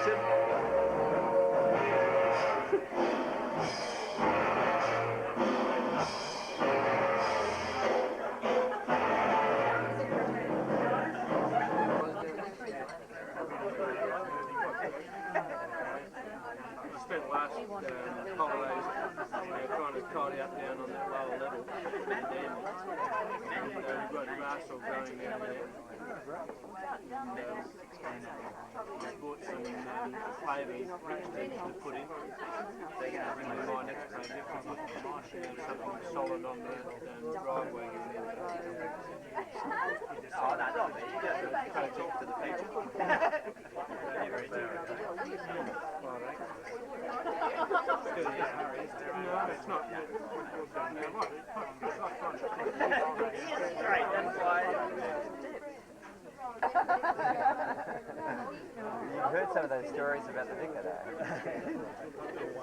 Spent last holidays trying to tidy up down on that lower level, and we've got Marshall going down there. We bought some paving to put in. My next project is something solid on the driveway. Oh, no, not me. You just can't talk to the people. Very thorough. No, it's not. Right, that's why. You've heard some of those stories about the vicar, though.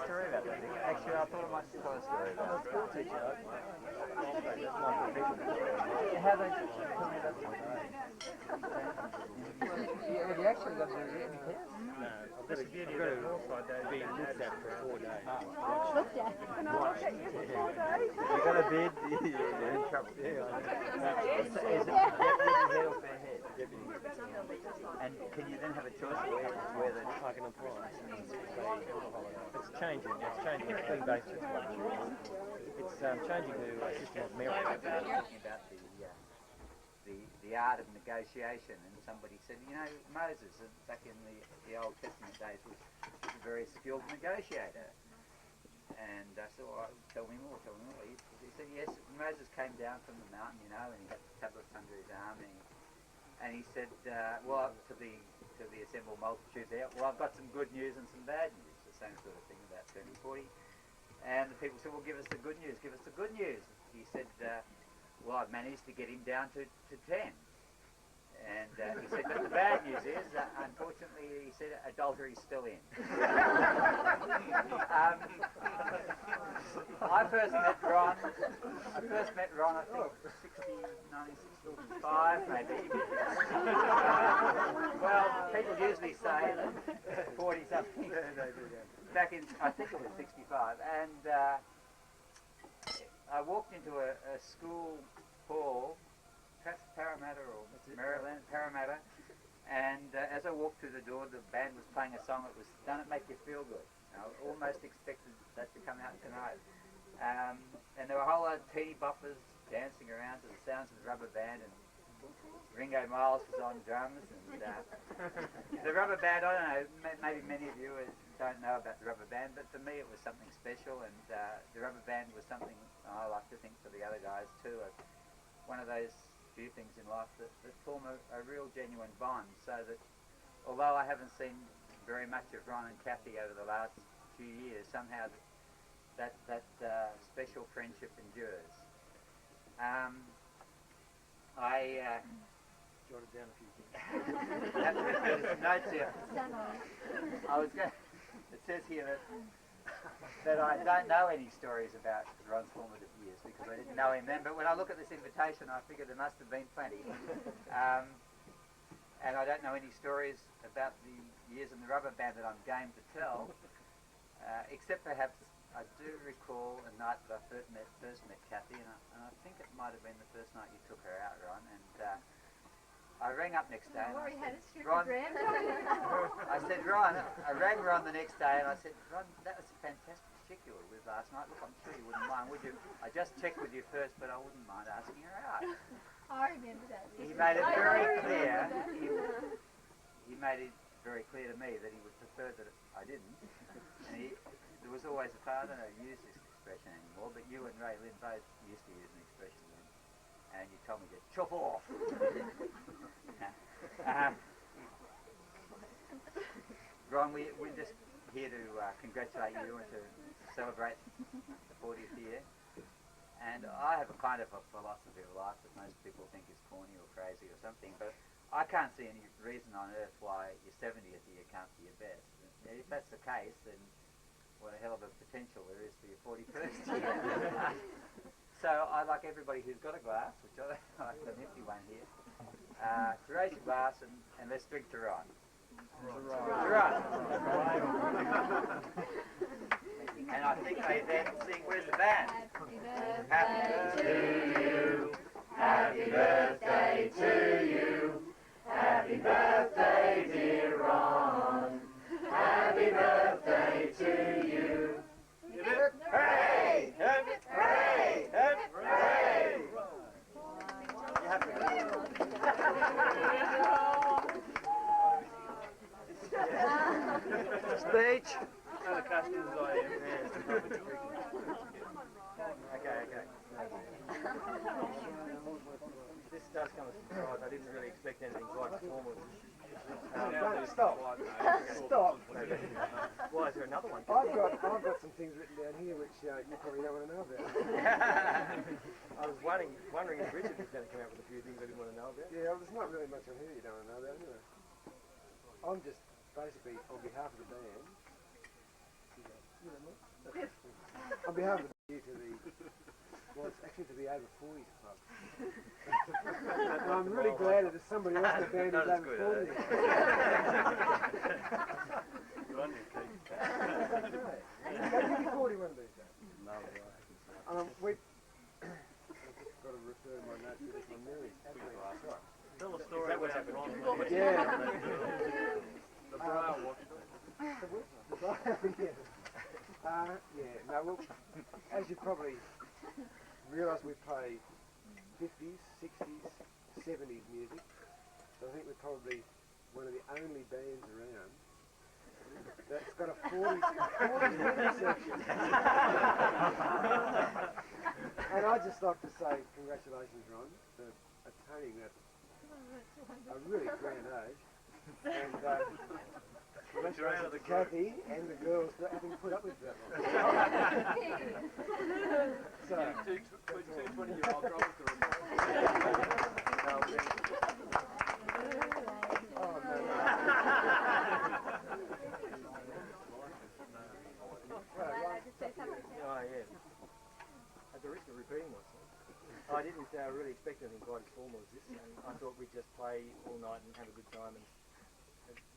Story about the vicar. Actually, I thought I might tell a story about the school teacher. How they tell me about something. Have you actually got to do written test? No, I've got to be looked at for 4 days. Looked at. Can I look at you for 4 days? You got a bid? You're in trouble. Is it deputy head or fair head? And can you then have a choice where the I can apply. It's changing. It's changing. It's being based on it's changing to a system of merit. talking about the art of negotiation, and somebody said, you know, Moses back in the Old Testament days was a very skilled negotiator. And I said, well, tell me more. He said, yes, Moses came down from the mountain, you know, and he had the tablets under his arm, and he said, well, to the assembled multitude there, well, I've got some good news and some bad news, the same sort of thing about 30-40. And the people said, well, give us the good news. He said, well, I've managed to get him down to 10. And he said, but the bad news is, unfortunately, he said, adultery's still in. I first met Ron, I think, 1965, maybe. Well, people usually say 40-something. Back in, I think it was 65. And I walked into a school hall, perhaps Parramatta or Maryland, Parramatta, and as I walked through the door, the band was playing a song that was "Don't It Make You Feel Good." I almost expected that to come out tonight. And there were a whole lot of teeny boppers dancing around to the sounds of the Rubber Band, and Ringo Miles was on drums, and the Rubber Band, I don't know, maybe many of you don't know about the Rubber Band, but for me it was something special, and the Rubber Band was something I like to think for the other guys too, one of those few things in life that form a real genuine bond, so that although I haven't seen very much of Ron and Kathy over the last few years, somehow that special friendship endures. I Jotted down a few things. have to refer to some notes here. It says here that I don't know any stories about Ron's formative years because I didn't know him then, but when I look at this invitation I figure there must have been plenty. And I don't know any stories about the years in the Rubber Band that I'm game to tell, except perhaps I do recall a night that I first met Kathy, and I think it might have been the first night you took her out, Ron, and I rang up next day and I said, Ron, I said, Ron, I rang Ron the next day and I said, Ron, that was a fantastic chick you were with last night. Look, I'm sure you wouldn't mind, would you? I just checked with you first, but I wouldn't mind asking her out. I remember that. He made it very clear. He made it very clear to me that he would prefer that I didn't. And there was always a part, I don't use this expression anymore, but you and Ray Lynn both used to use an expression then, and you told me to chop off. Ron, we're just here to congratulate you and to celebrate the 40th year. And I have a kind of a philosophy of life that most people think is corny or crazy or something, but I can't see any reason on earth why your 70th year can't be your best. And if that's the case, then what a hell of a potential there is for your 41st year. So I'd like everybody who's got a glass, which I like an empty one here, to raise your glass and let's drink to Ron. To Ron. Speech. No, the customers I am. Okay. This does come as a surprise. I didn't really expect anything quite as formal. Stop. Stop. Why, is there another one? I've got some things written down here which you probably don't want to know about. I was wondering if Richard was going to come out with a few things I didn't want to know about. Yeah, well, there's not really much on here you don't want to know about, anyway. I'm just basically on behalf of the band. On behalf of the band to the, well, it's actually to the over 40s club. And I'm really glad that there's somebody else in the band who's over 40. Good on you, Keith. You'll be 41 these days. No, I've just got to refer to my notes to this one. Mary. Tell a story about Ron. Yeah. The Briar watched it. No, well, as you probably realise, we play 50s, 60s, 70s music. So I think we're probably one of the only bands around that's got a 40s rhythm section. And I'd just like to say congratulations, Ron, for attaining that a really grand age. And congratulations to Kathy and the girls for having put up with that long. So, Two 20-year-old drummers to remember. oh no. Oh, yeah. At the risk of repeating myself, I didn't really expect anything quite as formal as this. I thought we'd just play all night and have a good time and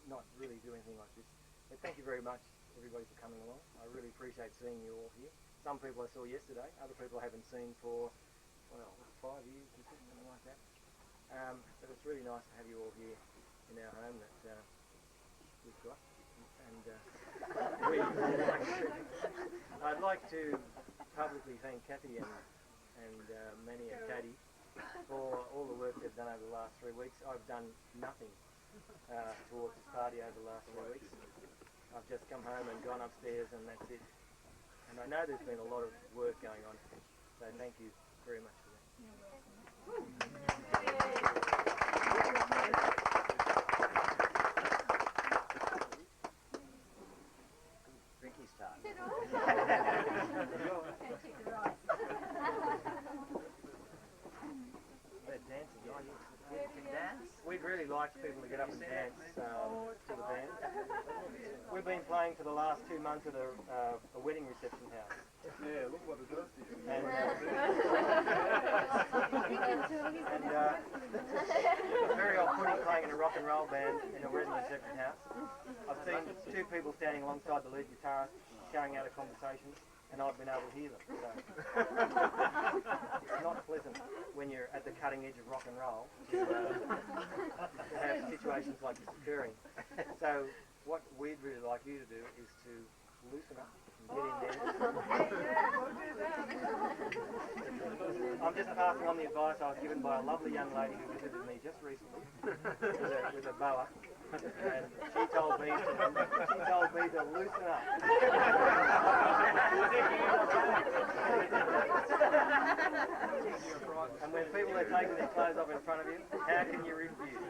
not really do anything like this. But thank you very much, everybody, for coming along. I really appreciate seeing you all here. Some people I saw yesterday, other people I haven't seen for, well, 5 years or something like that. But it's really nice to have you all here in our home that we've got. And I'd like to publicly thank Kathy and Manny and Katie for all the work they've done over the last 3 weeks. I've done nothing towards this party over the last 3 weeks. I've just come home and gone upstairs and that's it. And I know there's been a lot of work going on, so thank you very much for that. Drinky's time. They're dancing. We'd really like people to get up and dance to the band. We've been playing for the last 2 months at a wedding reception house. Yeah, look what it does to you. And it's very off-putting playing in a rock and roll band in a wedding reception house. I've seen 2 people standing alongside the lead guitarist carrying out a conversation, and I've been able to hear them. So it's not pleasant when you're at the cutting edge of rock and roll to have situations like this occurring. So what we'd really like you to do is to loosen up and get in there. I'm just passing on the advice I was given by a lovely young lady who visited me just recently with a boa, and she told me to loosen up. And when people are taking their clothes off in front of you, how can you refuse?